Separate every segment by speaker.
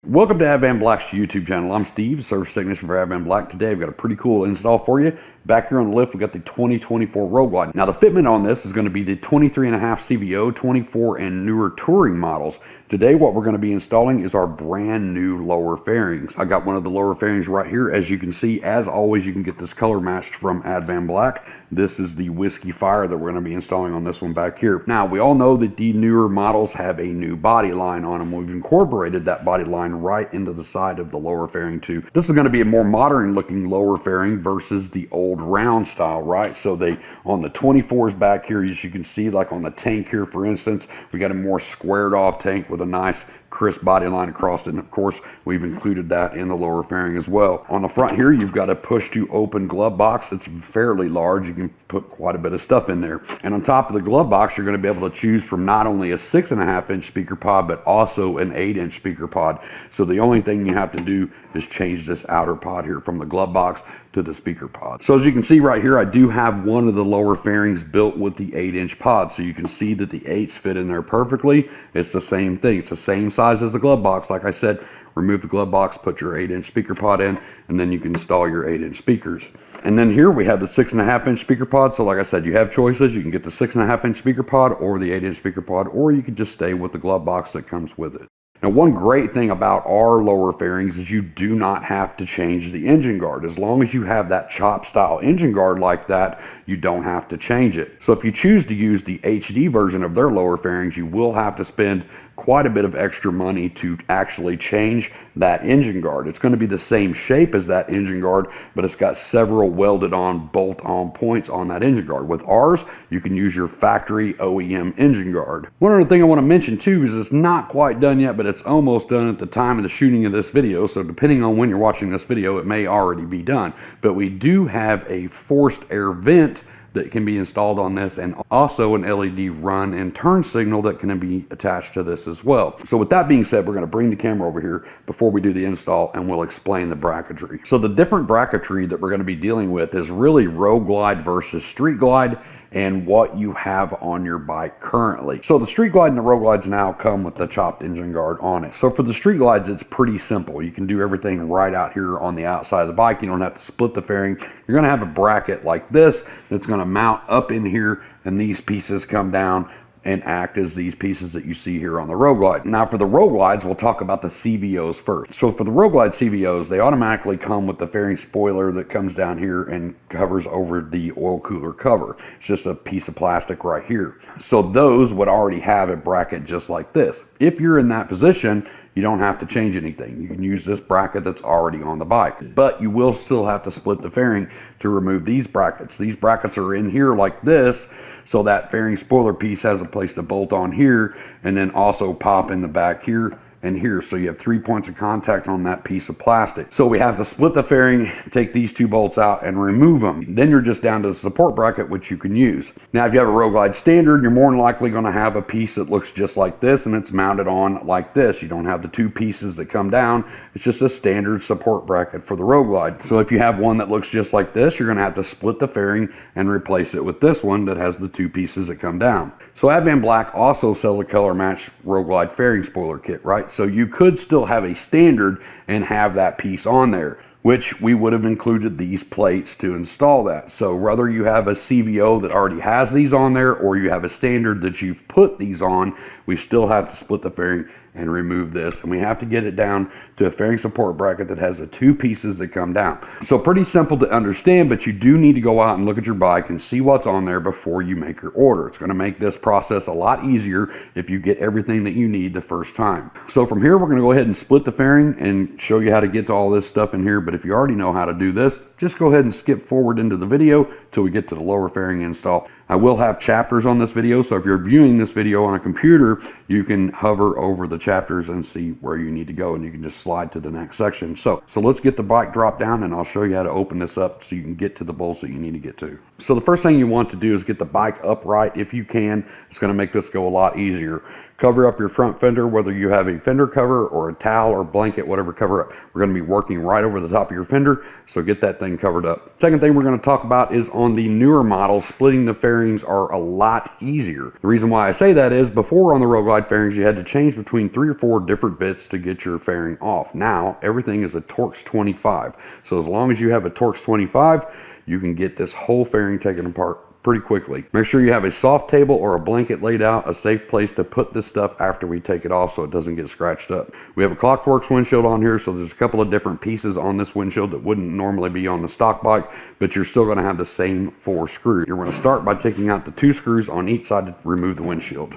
Speaker 1: Welcome to Advanblack's YouTube channel. I'm Steve, service technician for Advanblack. Today I've got a pretty cool install for you. Back here on the lift, we've got the 2024 Road Glide. Now the fitment on this is going to be the 23.5 CVO, 24 and newer touring models. Today what we're going to be installing is our brand new lower fairings. I got one of the lower fairings right here. As you can see, as always, you can get this color matched from Advanblack. This is the Whiskey Fire that we're going to be installing on this one back here. Now we all know that the newer models have a new body line on them. We've incorporated that body line right into the side of the lower fairing too. This is going to be a more modern looking lower fairing versus the old round style, right? So they, on the 24s back here, as you can see, like on the tank here, for instance, we got a more squared off tank with a nice crisp body line across it, and of course we've included that in the lower fairing as well. On the front here, you've got a push to open glove box. It's fairly large. You can put quite a bit of stuff in there, and on top of the glove box you're going to be able to choose from not only a 6.5 inch speaker pod but also an 8 inch speaker pod. So the only thing you have to do is change this outer pod here from the glove box to the speaker pod. So as you can see right here, I do have one of the lower fairings built with the 8 inch pod, so you can see that the 8s fit in there perfectly. It's the same thing. It's the same size as the glove box. Like I said, remove the glove box, put your 8 inch speaker pod in, and then you can install your 8 inch speakers. And then here we have the 6.5 inch speaker pod. So like I said, you have choices. You can get the 6.5 inch speaker pod or the 8 inch speaker pod, or you could just stay with the glove box that comes with it. Now, one great thing about our lower fairings is you do not have to change the engine guard. As long as you have that chop style engine guard like that, you don't have to change it. So if you choose to use the HD version of their lower fairings, you will have to spend quite a bit of extra money to actually change that engine guard. It's going to be the same shape as that engine guard, but it's got several welded on bolt-on points on that engine guard. With ours, you can use your factory OEM engine guard. One other thing I want to mention too is it's not quite done yet, but it's almost done at the time of the shooting of this video. So depending on when you're watching this video, it may already be done. But we do have a forced air vent that can be installed on this, and also an LED run and turn signal that can be attached to this as well. So with that being said, we're going to bring the camera over here before we do the install, and we'll explain the bracketry. So the different bracketry that we're going to be dealing with is really Road Glide versus Street Glide, and what you have on your bike currently. So the Street Glide and the Road Glides now come with the chopped engine guard on it. So for the Street Glides, it's pretty simple. You can do everything right out here on the outside of the bike. You don't have to split the fairing. You're gonna have a bracket like this that's gonna mount up in here, and these pieces come down and act as these pieces that you see here on the Road Glide. Now for the Road Glides, we'll talk about the CVOs first. So for the Road Glide CVOs, they automatically come with the fairing spoiler that comes down here and covers over the oil cooler cover. It's just a piece of plastic right here. So those would already have a bracket just like this. If you're in that position, you don't have to change anything. You can use this bracket that's already on the bike, but you will still have to split the fairing to remove these brackets. These brackets are in here like this, so that fairing spoiler piece has a place to bolt on here, and then also pop in the back here and here. So you have 3 points of contact on that piece of plastic. So we have to split the fairing, take these two bolts out and remove them. Then you're just down to the support bracket, which you can use. Now, if you have a Road Glide standard, you're more than likely going to have a piece that looks just like this, and it's mounted on like this. You don't have the two pieces that come down. It's just a standard support bracket for the Road Glide. So if you have one that looks just like this, you're going to have to split the fairing and replace it with this one that has the two pieces that come down. So Advanblack also sells a color matched Road Glide fairing spoiler kit, right? So you could still have a standard and have that piece on there, which we would have included these plates to install that. So whether you have a CVO that already has these on there or you have a standard that you've put these on, we still have to split the fairing and remove this, and we have to get it down to a fairing support bracket that has the two pieces that come down. So pretty simple to understand, but you do need to go out and look at your bike and see what's on there before you make your order. It's going to make this process a lot easier if you get everything that you need the first time. So from here, we're going to go ahead and split the fairing and show you how to get to all this stuff in here. But if you already know how to do this, just go ahead and skip forward into the video till we get to the lower fairing install. I will have chapters on this video, so if you're viewing this video on a computer, you can hover over the chapters and see where you need to go, and you can just slide to the next section. So let's get the bike dropped down, and I'll show you how to open this up so you can get to the bolts that you need to get to. So the first thing you want to do is get the bike upright if you can. It's going to make this go a lot easier. Cover up your front fender, whether you have a fender cover or a towel or blanket, whatever cover up. We're going to be working right over the top of your fender, so get that thing covered up. Second thing we're going to talk about is on the newer models, splitting the fairing fairings are a lot easier. The reason why I say that is before on the Road Glide fairings, you had to change between 3 or 4 different bits to get your fairing off. Now, everything is a Torx 25. So as long as you have a Torx 25, you can get this whole fairing taken apart pretty quickly. Make sure you have a soft table or a blanket laid out, a safe place to put this stuff after we take it off so it doesn't get scratched up. We have a Clockworks windshield on here, so there's a couple of different pieces on this windshield that wouldn't normally be on the stock bike, but you're still going to have the same 4 screws. You're going to start by taking out the 2 screws on each side to remove the windshield.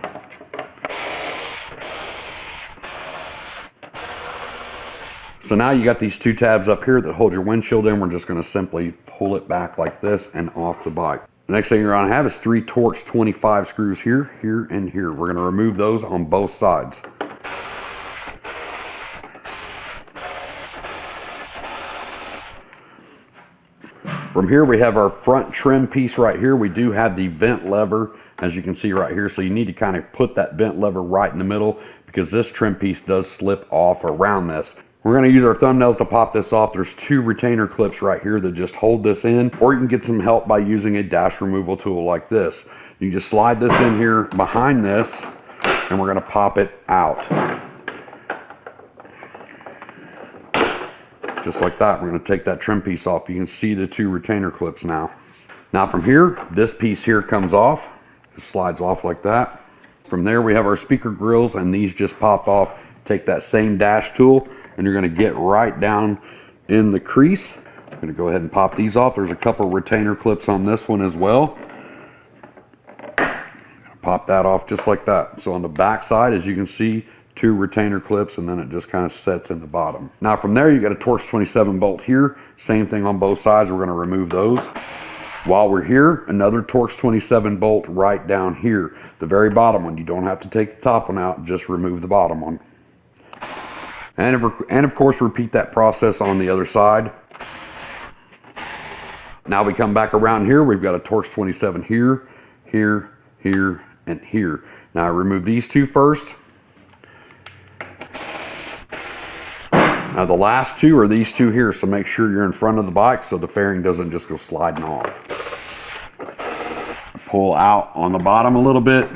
Speaker 1: So now you got these 2 tabs up here that hold your windshield in. We're just going to simply pull it back like this and off the bike. The next thing you're going to have is 3 Torx 25 screws here, here, and here. We're going to remove those on both sides. From here we have our front trim piece right here. We do have the vent lever, as you can see right here. So you need to kind of put that vent lever right in the middle because this trim piece does slip off around this. We're going to use our thumbnails to pop this off. There's 2 retainer clips right here that just hold this in, or you can get some help by using a dash removal tool like this. You just slide this in here behind this, and we're going to pop it out. Just like that. We're going to take that trim piece off. You can see the 2 retainer clips now. Now from here, this piece here comes off. It slides off like that. From there, we have our speaker grills, and these just pop off. Take that same dash tool, and you're going to get right down in the crease. I'm going to go ahead and pop these off. There's a couple retainer clips on this one as well. Pop that off just like that. So on the back side, as you can see, 2 retainer clips, and then it just kind of sets in the bottom. Now from there, you got a Torx 27 bolt here. Same thing on both sides. We're going to remove those. While we're here, another Torx 27 bolt right down here. The very bottom one. You don't have to take the top one out. Just remove the bottom one. And of course, repeat that process on the other side. Now we come back around here. We've got a Torx 27 here, here, here, and here. Now I remove these 2 first. Now the last 2 are these 2 here, so make sure you're in front of the bike so the fairing doesn't just go sliding off. Pull out on the bottom a little bit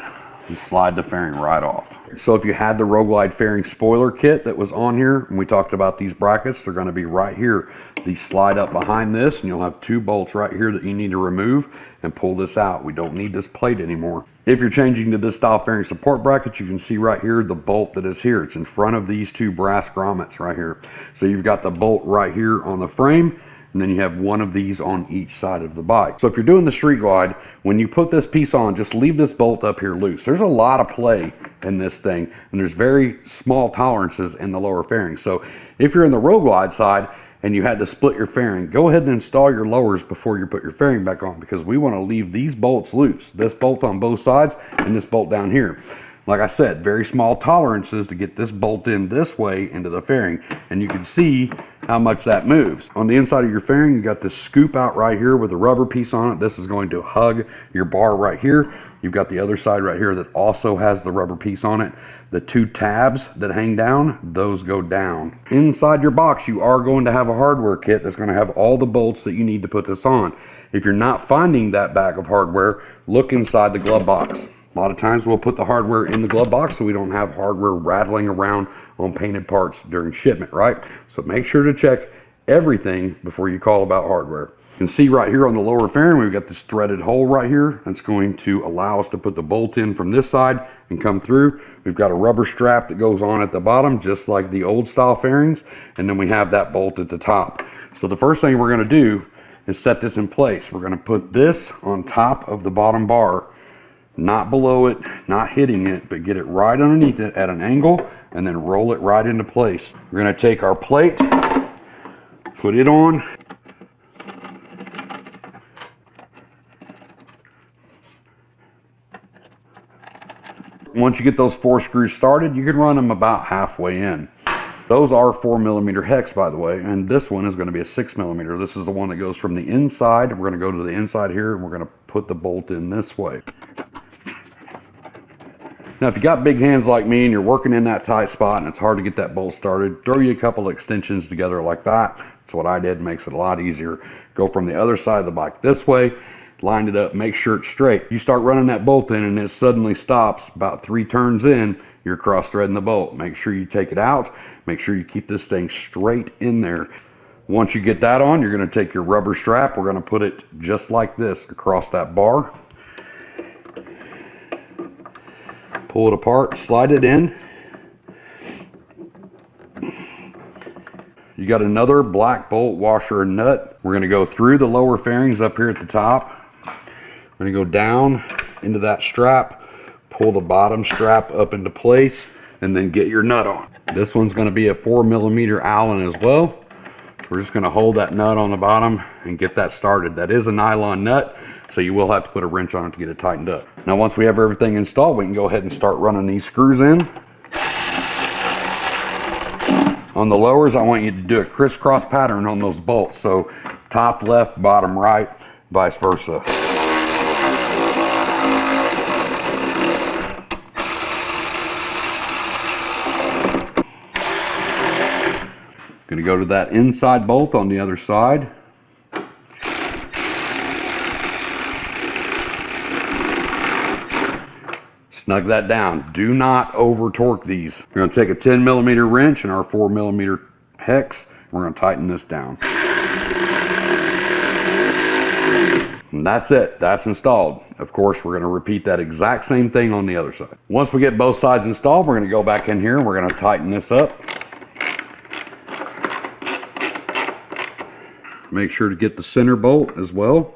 Speaker 1: and slide the fairing right off. So if you had the Road Glide fairing spoiler kit that was on here, and we talked about these brackets, they're going to be right here. These slide up behind this, and you'll have 2 bolts right here that you need to remove and pull this out. We don't need this plate anymore. If you're changing to this style fairing support bracket, you can see right here the bolt that is here. It's in front of these 2 brass grommets right here. So you've got the bolt right here on the frame, and then you have 1 of these on each side of the bike. So if you're doing the street glide, when you put this piece on, just leave this bolt up here loose. There's a lot of play in this thing, and there's very small tolerances in the lower fairing. So if you're in the Road Glide side and you had to split your fairing, go ahead and install your lowers before you put your fairing back on, because we want to leave these bolts loose. This bolt on both sides and this bolt down here. Like I said, very small tolerances to get this bolt in this way into the fairing, and you can see how much that moves. On the inside of your fairing, you got this scoop out right here with a rubber piece on it. This is going to hug your bar right here. You've got the other side right here that also has the rubber piece on it. The 2 tabs that hang down, those go down. Inside your box, you are going to have a hardware kit that's going to have all the bolts that you need to put this on. If you're not finding that bag of hardware, look inside the glove box. A lot of times we'll put the hardware in the glove box so we don't have hardware rattling around on painted parts during shipment, right? So make sure to check everything before you call about hardware. You can see right here on the lower fairing, we've got this threaded hole right here that's going to allow us to put the bolt in from this side and come through. We've got a rubber strap that goes on at the bottom, just like the old style fairings, and then we have that bolt at the top. So the first thing we're going to do is set this in place. We're going to put this on top of the bottom bar, not below it, not hitting it, but get it right underneath it at an angle and then roll it right into place. We're going to take our plate, put it on. Once you get those 4 screws started, you can run them about halfway in. Those are 4mm hex, by the way, and this one is going to be a 6mm. This is the one that goes from the inside. We're going to go to the inside here, and we're going to put the bolt in this way. Now, if you got big hands like me and you're working in that tight spot and it's hard to get that bolt started, throw you a couple of extensions together like that. That's what I did. It makes it a lot easier. Go from the other side of the bike this way, lined it up, make sure it's straight. You start running that bolt in and it suddenly stops about 3 turns in, you're cross threading the bolt. Make sure you take it out. Make sure you keep this thing straight in there. Once you get that on, you're going to take your rubber strap. We're going to put it just like this across that bar. Pull it apart, slide it in. You got another black bolt washer and nut. We're going to go through the lower fairings up here at the top. We're going to go down into that strap, pull the bottom strap up into place, and then get your nut on. This one's going to be a 4mm Allen as well. We're just going to hold that nut on the bottom and get that started. That is a nylon nut, so you will have to put a wrench on it to get it tightened up. Now once we have everything installed, we can go ahead and start running these screws in. On the lowers, I want you to do a crisscross pattern on those bolts. So top left, bottom right, vice versa. Going to go to that inside bolt on the other side. Snug that down. Do not over torque these. We're going to take a 10mm wrench and our 4mm hex. We're going to tighten this down. And that's it. That's installed. Of course, we're going to repeat that exact same thing on the other side. Once we get both sides installed, we're going to go back in here and we're going to tighten this up. Make sure to get the center bolt as well.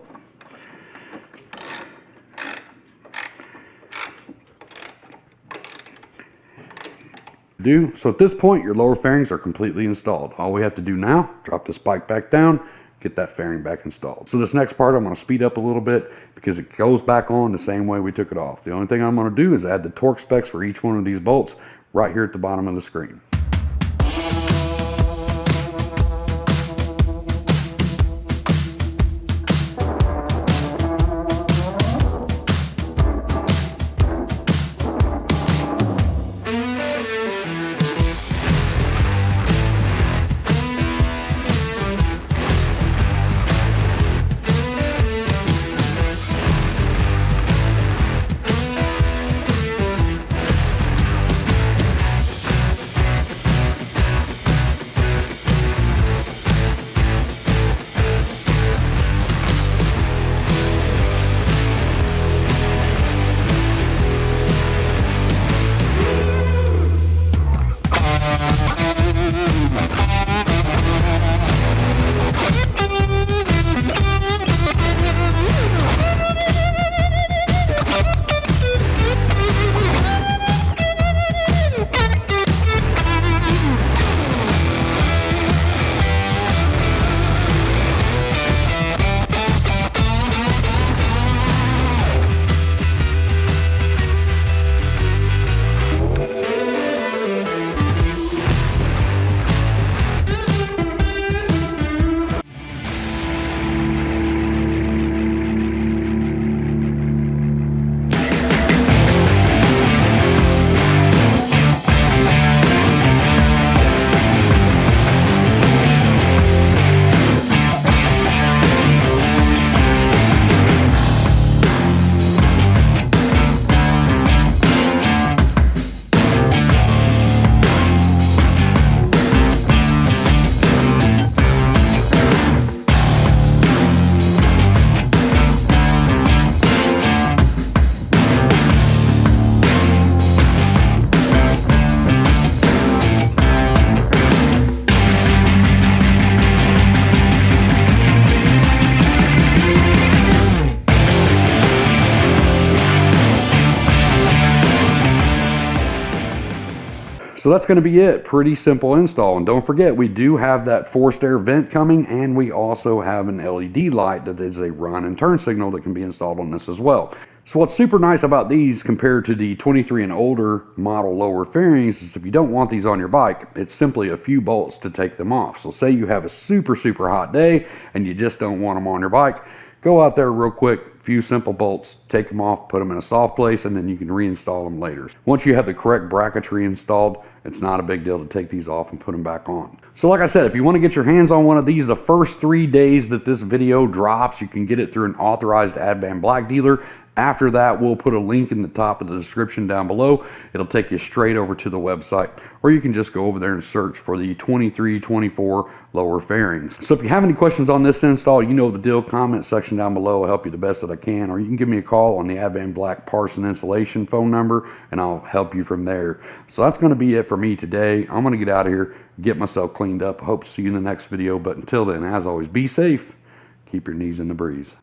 Speaker 1: So at this point, your lower fairings are completely installed. All we have to do now, drop this bike back down, get that fairing back installed. So this next part, I'm going to speed up a little bit because it goes back on the same way we took it off. The only thing I'm going to do is add the torque specs for each one of these bolts right here at the bottom of the screen. So that's going to be it. Pretty simple install. And don't forget, we do have that forced air vent coming, and we also have an LED light that is a run and turn signal that can be installed on this as well. So what's super nice about these compared to the 23 and older model lower fairings is if you don't want these on your bike, it's simply a few bolts to take them off. So say you have a super hot day and you just don't want them on your bike, Go out there real quick, few simple bolts, take them off, put them in a soft place, and then you can reinstall them later. Once you have the correct bracketry installed, it's not a big deal to take these off and put them back on. So like I said, if you want to get your hands on one of these, the first 3 days that this video drops, you can get it through an authorized Advanblack dealer. After that, we'll put a link in the top of the description down below. It'll take you straight over to the website, or you can just go over there and search for the 2324 lower fairings. So if you have any questions on this install, you know the deal. Comment section down below. I'll help you the best that I can, or you can give me a call on the Advanblack Parts and Installation phone number, and I'll help you from there. So that's going to be it for me today. I'm going to get out of here, get myself cleaned up. Hope to see you in the next video, but until then, as always, be safe. Keep your knees in the breeze.